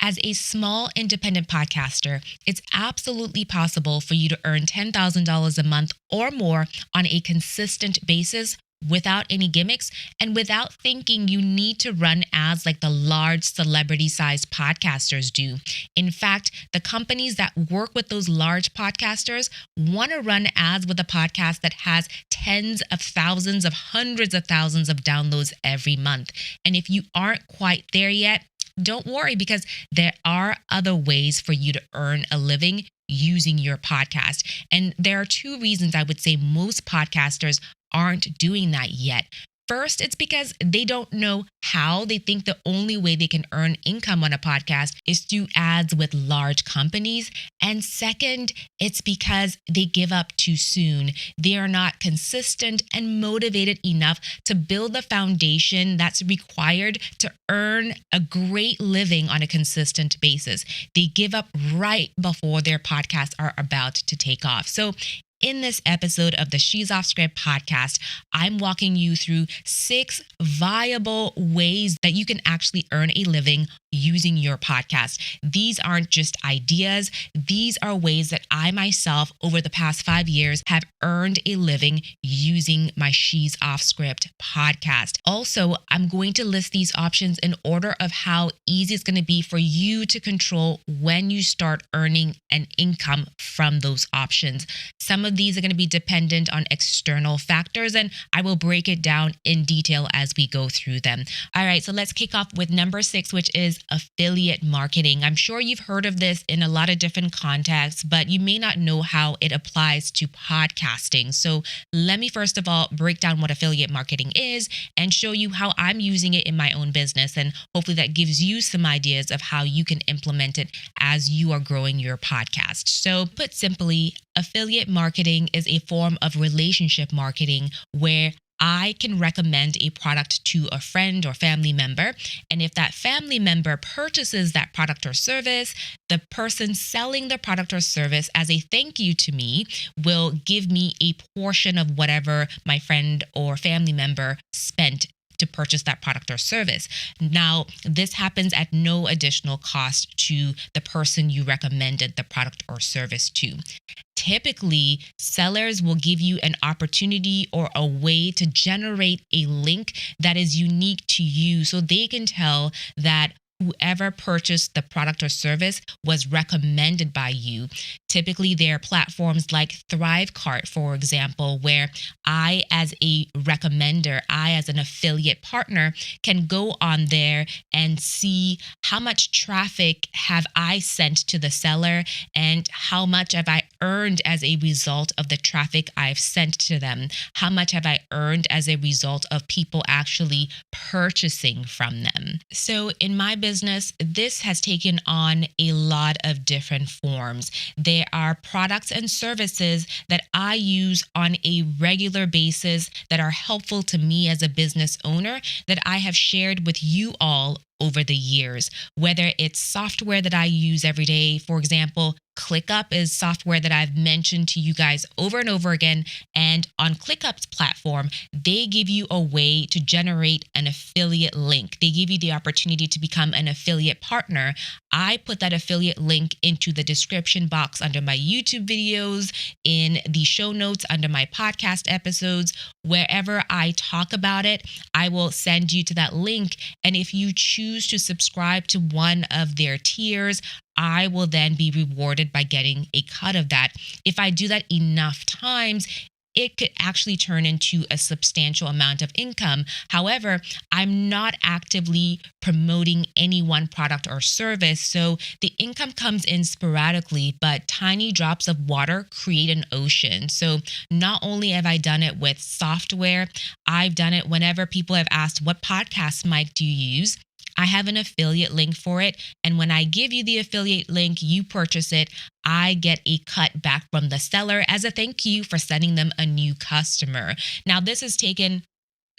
As a small independent podcaster, it's absolutely possible for you to earn $10,000 a month or more on a consistent basis without any gimmicks and without thinking you need to run ads like the large celebrity-sized podcasters do. In fact, the companies that work with those large podcasters want to run ads with a podcast that has tens of thousands of hundreds of thousands of downloads every month. And if you aren't quite there yet, don't worry, because there are other ways for you to earn a living using your podcast. And there are two reasons I would say most podcasters aren't doing that yet. First, it's because they don't know how. They think the only way they can earn income on a podcast is through ads with large companies. And second, it's because they give up too soon. They are not consistent and motivated enough to build the foundation that's required to earn a great living on a consistent basis. They give up right before their podcasts are about to take off. So in this episode of the She's Off Script podcast, I'm walking you through 6 viable ways that you can actually earn a living using your podcast. These aren't just ideas. These are ways that I myself, over the past 5 years, have earned a living using my She's Off Script podcast. Also, I'm going to list these options in order of how easy it's going to be for you to control when you start earning an income from those options. Some of these are going to be dependent on external factors, and I will break it down in detail as we go through them. All right, so let's kick off with number 6, which is affiliate marketing. I'm sure you've heard of this in a lot of different contexts, but you may not know how it applies to podcasting. So let me first of all break down what affiliate marketing is and show you how I'm using it in my own business. And hopefully that gives you some ideas of how you can implement it as you are growing your podcast. So put simply, affiliate marketing is a form of relationship marketing where I can recommend a product to a friend or family member. And if that family member purchases that product or service, the person selling the product or service as a thank you to me will give me a portion of whatever my friend or family member spent to purchase that product or service. Now, this happens at no additional cost to the person you recommended the product or service to. Typically, sellers will give you an opportunity or a way to generate a link that is unique to you so they can tell that whoever purchased the product or service was recommended by you. Typically, there are platforms like Thrivecart, for example, where I, as a recommender, I, as an affiliate partner, can go on there and see how much traffic have I sent to the seller and how much have I earned as a result of the traffic I've sent to them. How much have I earned as a result of people actually purchasing from them? So in my business, this has taken on a lot of different forms. There are products and services that I use on a regular basis that are helpful to me as a business owner that I have shared with you all over the years, whether it's software that I use every day. For example, ClickUp is software that I've mentioned to you guys over and over again. And on ClickUp's platform, they give you a way to generate an affiliate link. They give you the opportunity to become an affiliate partner. I put that affiliate link into the description box under my YouTube videos, in the show notes under my podcast episodes. Wherever I talk about it, I will send you to that link. And if you choose to subscribe to one of their tiers, I will then be rewarded by getting a cut of that. If I do that enough times, it could actually turn into a substantial amount of income. However, I'm not actively promoting any one product or service, so the income comes in sporadically, but tiny drops of water create an ocean. So not only have I done it with software, I've done it whenever people have asked, what podcast mic do you use? I have an affiliate link for it. And when I give you the affiliate link, you purchase it, I get a cut back from the seller as a thank you for sending them a new customer. Now, this has taken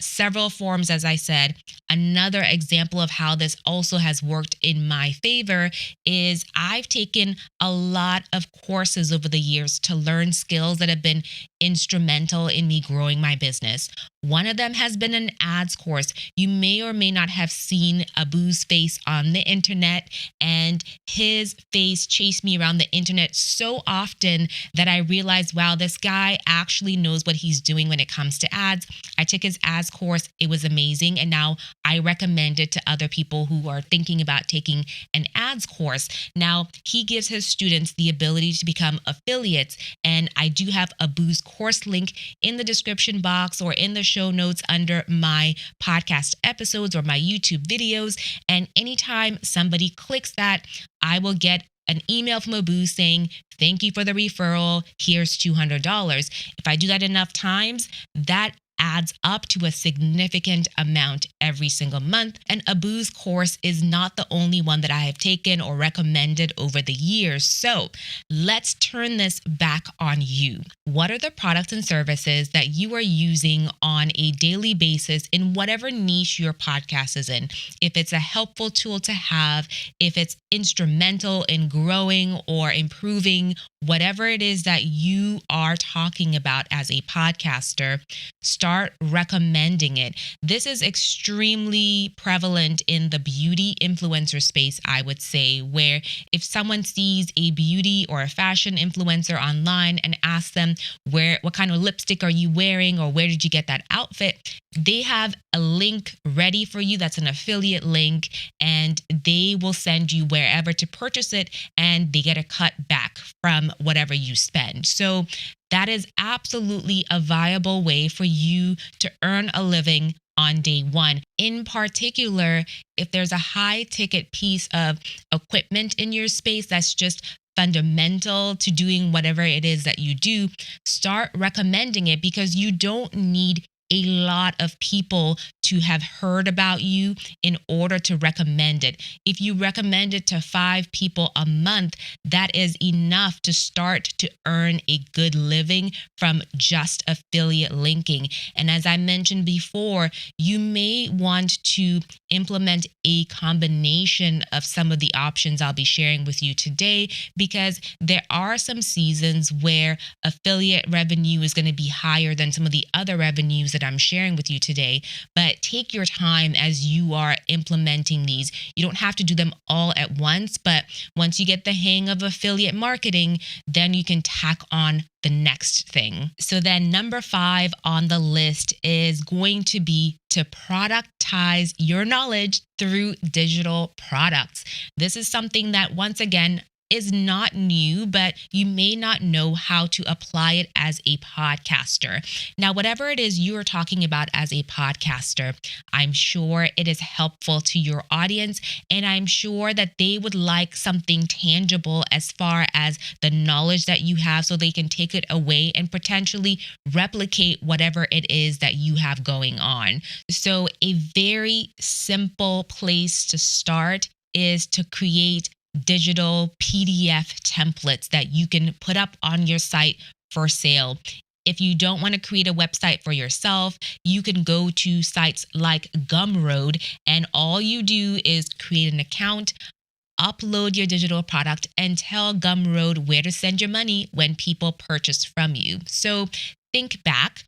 several forms, as I said. Another example of how this also has worked in my favor is I've taken a lot of courses over the years to learn skills that have been instrumental in me growing my business. One of them has been an ads course. You may or may not have seen Abu's face on the internet, and his face chased me around the internet so often that I realized, wow, this guy actually knows what he's doing when it comes to ads. I took his ads course. It was amazing. And now I recommend it to other people who are thinking about taking an ads course. Now, he gives his students the ability to become affiliates. And I do have Abu's course link in the description box or in the show notes under my podcast episodes or my YouTube videos. And anytime somebody clicks that, I will get an email from Abu saying, thank you for the referral. Here's $200. If I do that enough times, that adds up to a significant amount every single month. And Abu's course is not the only one that I have taken or recommended over the years. So let's turn this back on you. What are the products and services that you are using on a daily basis in whatever niche your podcast is in? If it's a helpful tool to have, if it's instrumental in growing or improving whatever it is that you are talking about as a podcaster, start recommending it. This is extremely prevalent in the beauty influencer space, I would say, where if someone sees a beauty or a fashion influencer online and asks them, what kind of lipstick are you wearing, or where did you get that outfit? They have a link ready for you that's an affiliate link, and they will send you wherever to purchase it, and they get a cut back from whatever you spend. So that is absolutely a viable way for you to earn a living on day one. In particular, if there's a high ticket piece of equipment in your space that's just fundamental to doing whatever it is that you do, start recommending it, because you don't need a lot of people to have heard about you in order to recommend it. If you recommend it to 5 people a month, that is enough to start to earn a good living from just affiliate linking. And as I mentioned before, you may want to implement a combination of some of the options I'll be sharing with you today, because there are some seasons where affiliate revenue is going to be higher than some of the other revenues that I'm sharing with you today. But take your time as you are implementing these. You don't have to do them all at once, but once you get the hang of affiliate marketing, then you can tack on the next thing. So then number 5 on the list is going to be to productize your knowledge through digital products. This is something that, once again, is not new, but you may not know how to apply it as a podcaster. Now, whatever it is you are talking about as a podcaster, I'm sure it is helpful to your audience, and I'm sure that they would like something tangible as far as the knowledge that you have, so they can take it away and potentially replicate whatever it is that you have going on. So a very simple place to start is to create digital PDF templates that you can put up on your site for sale. If you don't want to create a website for yourself, you can go to sites like Gumroad, and all you do is create an account, upload your digital product, and tell Gumroad where to send your money when people purchase from you. So think back.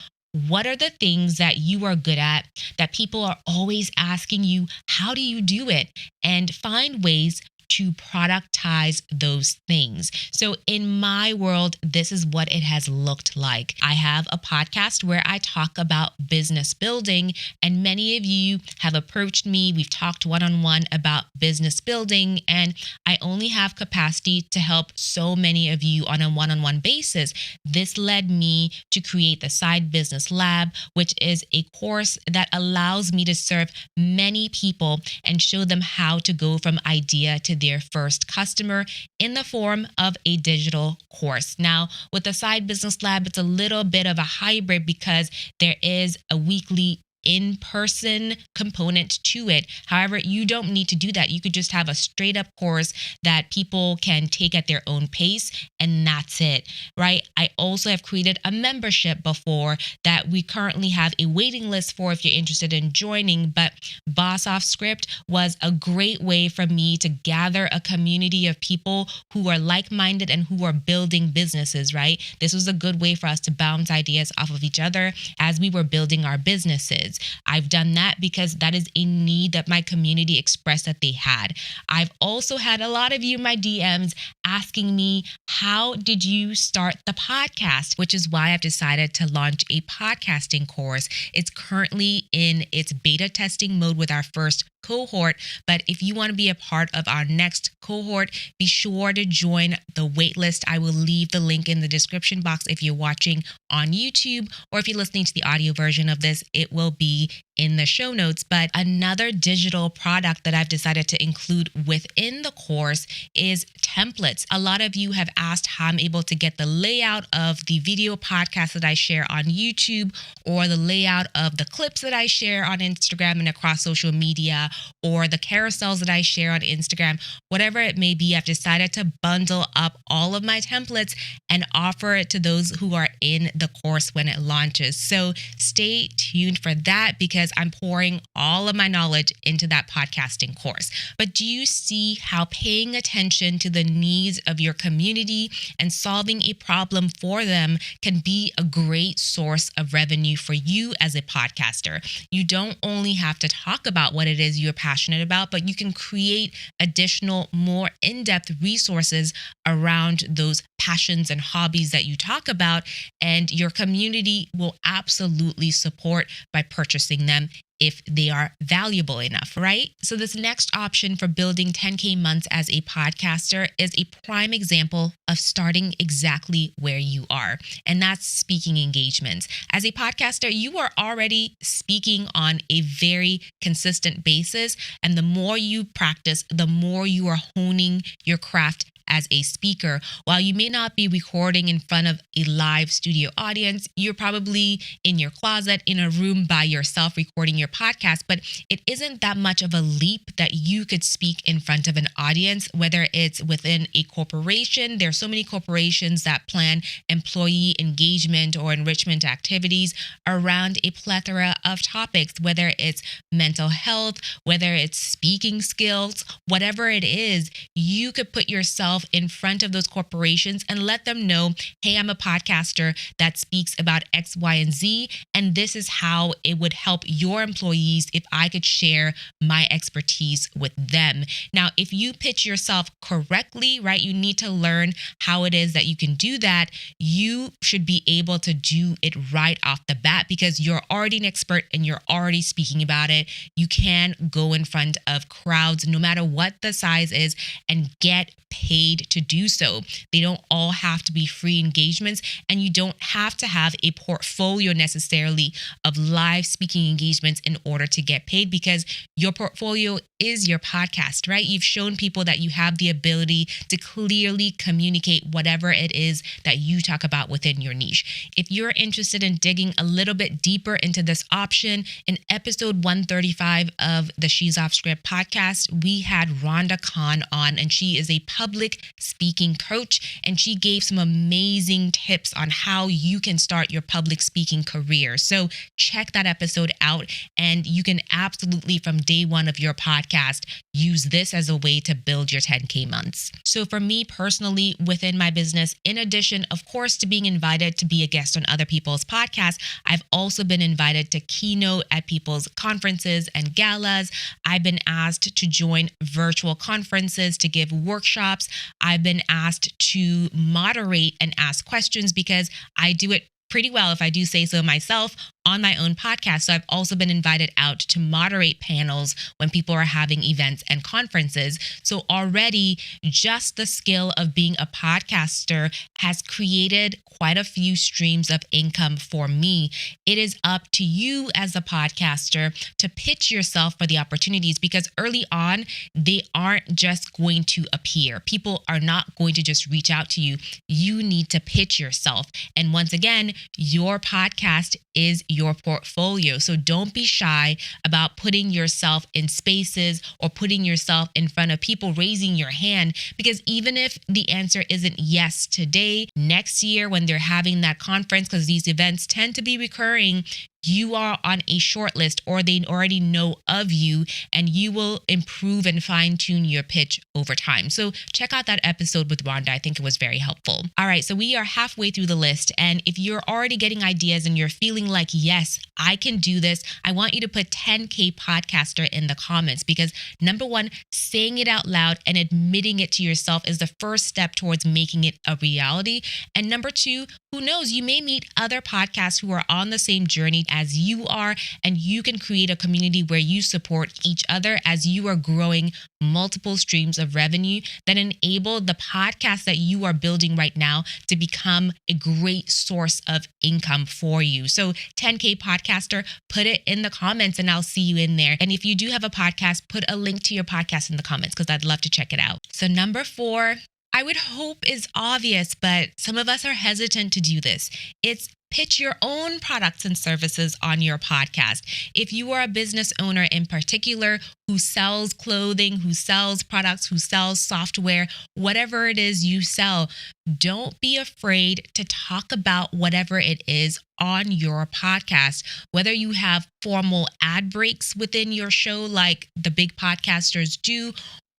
What are the things that you are good at that people are always asking you, how do you do it? And find ways to productize those things. So in my world, this is what it has looked like. I have a podcast where I talk about business building, and many of you have approached me. We've talked one-on-one about business building, and I only have capacity to help so many of you on a one-on-one basis. This led me to create the Side Business Lab, which is a course that allows me to serve many people and show them how to go from idea to their first customer in the form of a digital course. Now, with the Side Business Lab, it's a little bit of a hybrid because there is a weekly in-person component to it. However, you don't need to do that. You could just have a straight up course that people can take at their own pace, and that's it, right? I also have created a membership before that we currently have a waiting list for if you're interested in joining, but Boss Off Script was a great way for me to gather a community of people who are like-minded and who are building businesses, right? This was a good way for us to bounce ideas off of each other as we were building our businesses. I've done that because that is a need that my community expressed that they had. I've also had a lot of you in my DMs asking me, how did you start the podcast? Which is why I've decided to launch a podcasting course. It's currently in its beta testing mode with our first cohort, but if you want to be a part of our next cohort, be sure to join the waitlist. I will leave the link in the description box if you're watching on YouTube, or if you're listening to the audio version of this, it will be in the show notes. But another digital product that I've decided to include within the course is templates. A lot of you have asked how I'm able to get the layout of the video podcast that I share on YouTube, or the layout of the clips that I share on Instagram and across social media, or the carousels that I share on Instagram. Whatever it may be, I've decided to bundle up all of my templates and offer it to those who are in the course when it launches. So stay tuned for that, because I'm pouring all of my knowledge into that podcasting course. But do you see how paying attention to the needs of your community and solving a problem for them can be a great source of revenue for you as a podcaster? You don't only have to talk about what it is you're passionate about, but you can create additional, more in-depth resources around those passions and hobbies that you talk about, and your community will absolutely support by purchasing them if they are valuable enough, right? So this next option for building 10K months as a podcaster is a prime example of starting exactly where you are, and that's speaking engagements. As a podcaster, you are already speaking on a very consistent basis, and the more you practice, the more you are honing your craft as a speaker. While you may not be recording in front of a live studio audience, you're probably in your closet, in a room by yourself recording your podcast, but it isn't that much of a leap that you could speak in front of an audience, whether it's within a corporation. There's so many corporations that plan employee engagement or enrichment activities around a plethora of topics, whether it's mental health, whether it's speaking skills, whatever it is. You could put yourself in front of those corporations and let them know, hey, I'm a podcaster that speaks about X, Y, and Z, and this is how it would help your employees if I could share my expertise with them. Now, if you pitch yourself correctly, right, you need to learn how it is that you can do that. You should be able to do it right off the bat because you're already an expert and you're already speaking about it. You can go in front of crowds, no matter what the size is, and get paid to do so. They don't all have to be free engagements, and you don't have to have a portfolio necessarily of live speaking engagements in order to get paid, because your portfolio is your podcast, right? You've shown people that you have the ability to clearly communicate whatever it is that you talk about within your niche. If you're interested in digging a little bit deeper into this option, in episode 135 of the She's Off Script podcast, we had Rhonda Khan on, and she is a public speaking coach, and she gave some amazing tips on how you can start your public speaking career. So check that episode out, and you can absolutely, from day one of your podcast, use this as a way to build your 10K months. So for me personally, within my business, in addition, of course, to being invited to be a guest on other people's podcasts, I've also been invited to keynote at people's conferences and galas. I've been asked to join virtual conferences to give workshops. I've been asked to moderate and ask questions because I do it pretty well, if I do say so myself, on my own podcast. So I've also been invited out to moderate panels when people are having events and conferences. So already just the skill of being a podcaster has created quite a few streams of income for me. It is up to you as a podcaster to pitch yourself for the opportunities, because early on, they aren't just going to appear. People are not going to just reach out to you. You need to pitch yourself. And once again, your podcast is your portfolio. So don't be shy about putting yourself in spaces or putting yourself in front of people, raising your hand, because even if the answer isn't yes today, next year when they're having that conference, because these events tend to be recurring, you are on a short list or they already know of you, and you will improve and fine tune your pitch over time. So check out that episode with Rhonda. I think it was very helpful. All right, so we are halfway through the list. And if you're already getting ideas and you're feeling like, yes, I can do this, I want you to put 10K podcaster in the comments, because number one, saying it out loud and admitting it to yourself is the first step towards making it a reality. And number two, who knows, you may meet other podcasts who are on the same journey as you are, and you can create a community where you support each other as you are growing multiple streams of revenue that enable the podcast that you are building right now to become a great source of income for you. So 10K podcaster, put it in the comments and I'll see you in there. And if you do have a podcast, put a link to your podcast in the comments, because I'd love to check it out. So number 4, I would hope is obvious, but some of us are hesitant to do this. It's pitch your own products and services on your podcast. If you are a business owner in particular who sells clothing, who sells products, who sells software, whatever it is you sell, don't be afraid to talk about whatever it is on your podcast. Whether you have formal ad breaks within your show like the big podcasters do,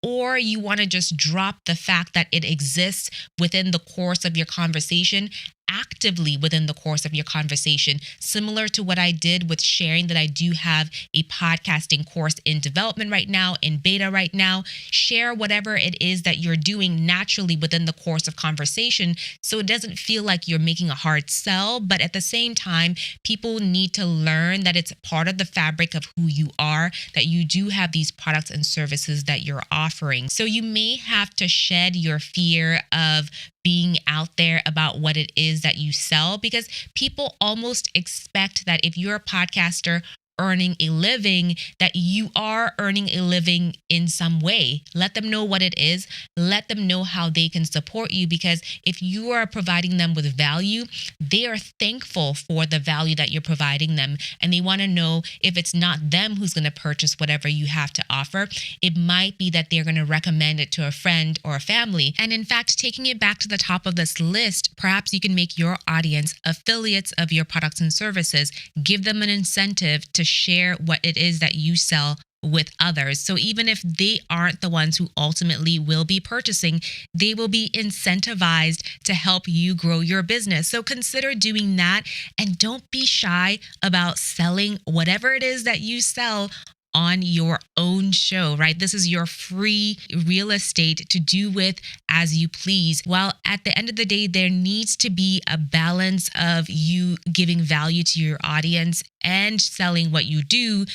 or you want to just drop the fact that it exists within the course of your conversation, actively within the course of your conversation, similar to what I did with sharing that I do have a podcasting course in development right now, in beta right now. Share whatever it is that you're doing naturally within the course of conversation, so it doesn't feel like you're making a hard sell, but at the same time, people need to learn that it's part of the fabric of who you are, that you do have these products and services that you're offering. So you may have to shed your fear of being out there about what it is that you sell, because people almost expect that if you're a podcaster earning a living, that you are earning a living in some way. Let them know what it is. Let them know how they can support you, because if you are providing them with value, they are thankful for the value that you're providing them. And they want to know if it's not them who's going to purchase whatever you have to offer, it might be that they're going to recommend it to a friend or a family. And in fact, taking it back to the top of this list, perhaps you can make your audience affiliates of your products and services. Give them an incentive to share what it is that you sell with others. So even if they aren't the ones who ultimately will be purchasing, they will be incentivized to help you grow your business. So consider doing that, and don't be shy about selling whatever it is that you sell on your own show, right? This is your free real estate to do with as you please. While at the end of the day, there needs to be a balance of you giving value to your audience and selling what you do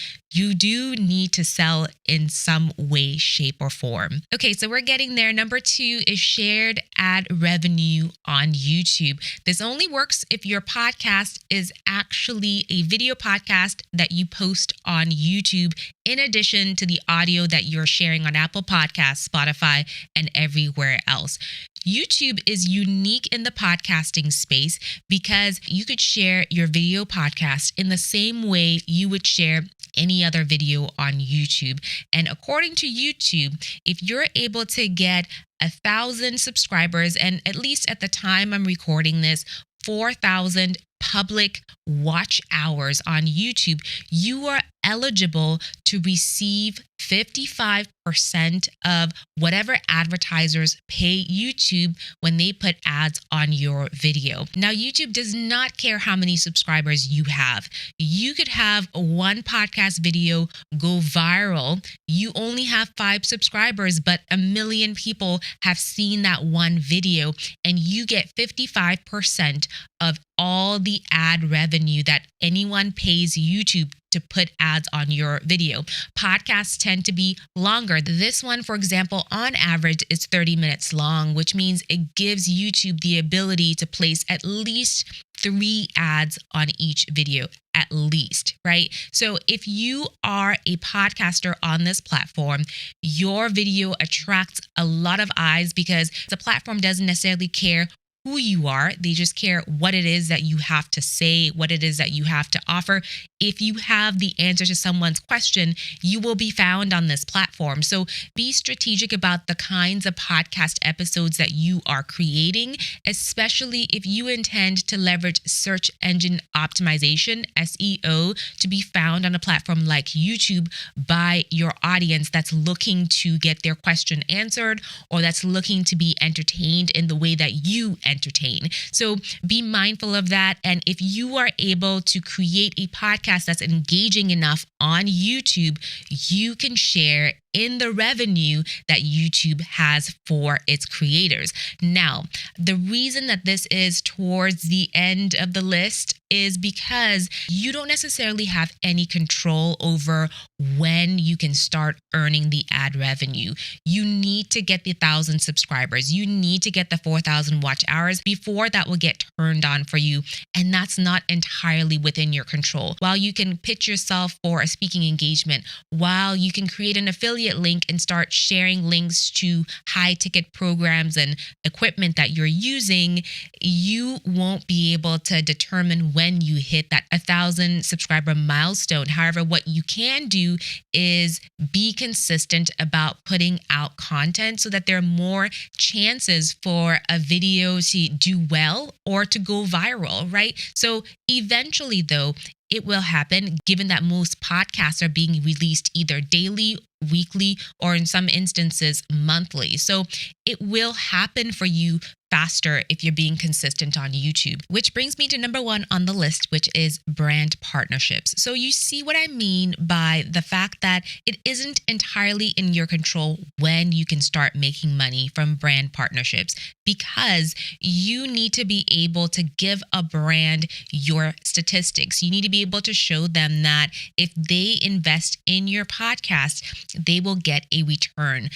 need to sell in some way, shape, or form. Okay, so we're getting there. Number 2 is shared ad revenue on YouTube. This only works if your podcast is actually a video podcast that you post on YouTube, in addition to the audio that you're sharing on Apple Podcasts, Spotify, and everywhere else. YouTube is unique in the podcasting space because you could share your video podcast in the same way you would share any other video on YouTube. And according to YouTube, if you're able to get 1,000 subscribers, and at least at the time I'm recording this, 4,000 public watch hours on YouTube, you are eligible to receive 55% of whatever advertisers pay YouTube when they put ads on your video. Now, YouTube does not care how many subscribers you have. You could have one podcast video go viral. You only have 5 subscribers, but 1 million people have seen that one video, and you get 55% of all the ad revenue that anyone pays YouTube to put ads on your video. Podcasts tend to be longer. This one, for example, on average is 30 minutes long, which means it gives YouTube the ability to place at least 3 ads on each video, at least, right? So if you are a podcaster on this platform, your video attracts a lot of eyes because the platform doesn't necessarily care who you are. They just care what it is that you have to say, what it is that you have to offer. If you have the answer to someone's question, you will be found on this platform. So be strategic about the kinds of podcast episodes that you are creating, especially if you intend to leverage search engine optimization, SEO, to be found on a platform like YouTube by your audience that's looking to get their question answered or that's looking to be entertained in the way that you entertain. So be mindful of that. And if you are able to create a podcast that's engaging enough on YouTube, you can share in the revenue that YouTube has for its creators. Now, the reason that this is towards the end of the list is because you don't necessarily have any control over when you can start earning the ad revenue. You need to get the 1,000 subscribers. You need to get the 4,000 watch hours before that will get turned on for you. And that's not entirely within your control. While you can pitch yourself for a speaking engagement, while you can create an affiliate link and start sharing links to high ticket programs and equipment that you're using, you won't be able to determine when you hit that 1,000 subscriber milestone. However, what you can do is be consistent about putting out content so that there are more chances for a video to do well or to go viral, right? So eventually, though, it will happen, given that most podcasts are being released either daily, weekly, or in some instances, monthly. So it will happen for you faster if you're being consistent on YouTube, which brings me to number 1 on the list, which is brand partnerships. So you see what I mean by the fact that it isn't entirely in your control when you can start making money from brand partnerships, because you need to be able to give a brand your statistics. You need to be able to show them that if they invest in your podcast, they will get a return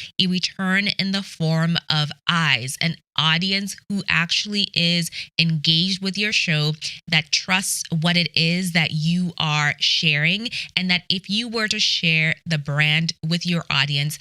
in the form of eyes, an audience who actually is engaged with your show, that trusts what it is that you are sharing, and that if you were to share the brand with your audience,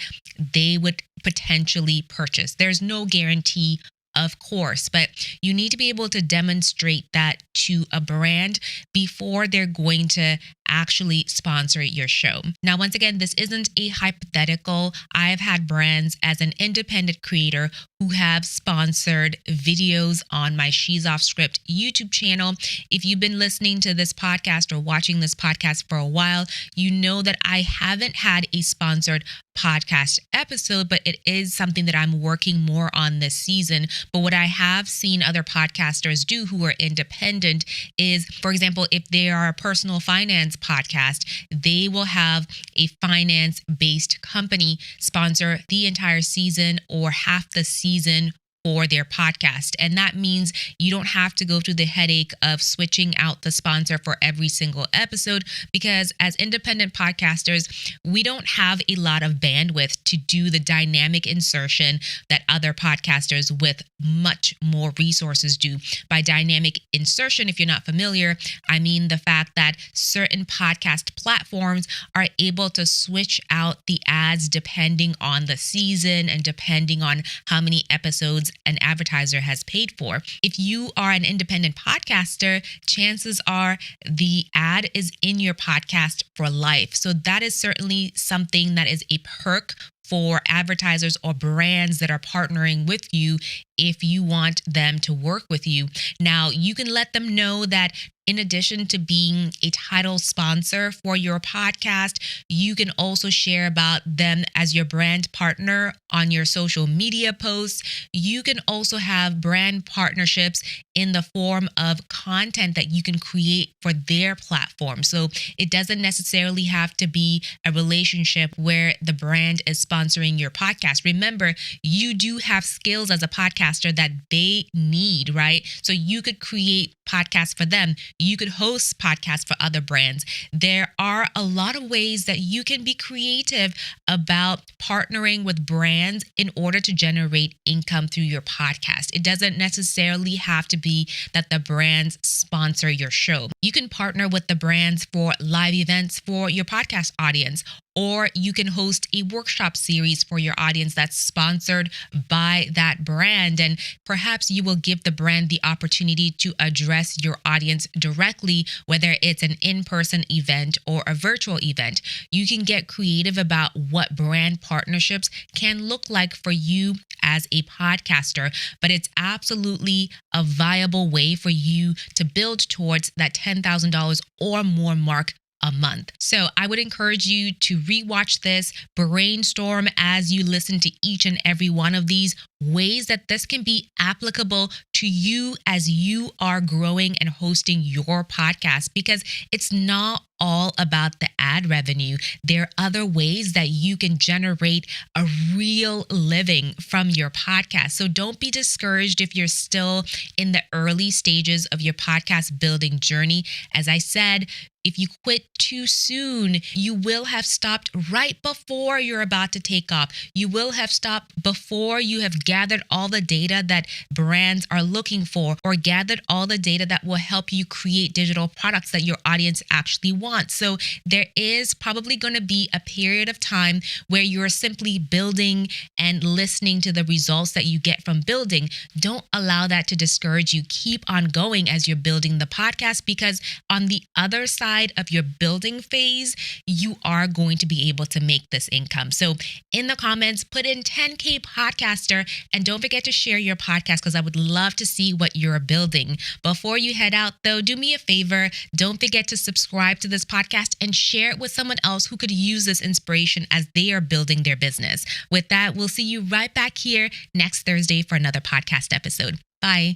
they would potentially purchase. There's no guarantee, of course, but you need to be able to demonstrate that to a brand before they're going to actually sponsor your show. Now, once again, this isn't a hypothetical. I've had brands as an independent creator who have sponsored videos on my She's Off Script YouTube channel. If you've been listening to this podcast or watching this podcast for a while, you know that I haven't had a sponsored podcast episode, but it is something that I'm working more on this season. But what I have seen other podcasters do who are independent is, for example, if they are a personal finance podcast, they will have a finance-based company sponsor the entire season or half the season for their podcast. And that means you don't have to go through the headache of switching out the sponsor for every single episode, because as independent podcasters, we don't have a lot of bandwidth to do the dynamic insertion that other podcasters with much more resources do. By dynamic insertion, if you're not familiar, I mean the fact that certain podcast platforms are able to switch out the ads depending on the season and depending on how many episodes an advertiser has paid for. If you are an independent podcaster, chances are the ad is in your podcast for life. So that is certainly something that is a perk for advertisers or brands that are partnering with you if you want them to work with you. Now, you can let them know that in addition to being a title sponsor for your podcast, you can also share about them as your brand partner on your social media posts. You can also have brand partnerships in the form of content that you can create for their platform. So it doesn't necessarily have to be a relationship where the brand is sponsoring your podcast. Remember, you do have skills as a podcaster that they need, right? So you could create podcasts for them. You could host podcasts for other brands. There are a lot of ways that you can be creative about partnering with brands in order to generate income through your podcast. It doesn't necessarily have to be that the brands sponsor your show. You can partner with the brands for live events for your podcast audience, or you can host a workshop series for your audience that's sponsored by that brand. And perhaps you will give the brand the opportunity to address your audience directly, whether it's an in-person event or a virtual event. You can get creative about what brand partnerships can look like for you as a podcaster, but it's absolutely a viable way for you to build towards that $10,000 or more mark a month. So I would encourage you to rewatch this, brainstorm as you listen to each and every one of these ways that this can be applicable to you as you are growing and hosting your podcast, because it's not all about the ad revenue. There are other ways that you can generate a real living from your podcast. So don't be discouraged if you're still in the early stages of your podcast building journey. As I said, if you quit too soon, you will have stopped right before you're about to take off. You will have stopped before you have gathered all the data that brands are looking for, or gathered all the data that will help you create digital products that your audience actually wants. So there is probably going to be a period of time where you're simply building and listening to the results that you get from building. Don't allow that to discourage you. Keep on going as you're building the podcast, because on the other side of your building phase, you are going to be able to make this income. So in the comments, put in 10K podcaster, and don't forget to share your podcast, because I would love to see what you're building. Before you head out though, do me a favor. Don't forget to subscribe to this podcast and share it with someone else who could use this inspiration as they are building their business. With that, we'll see you right back here next Thursday for another podcast episode. Bye.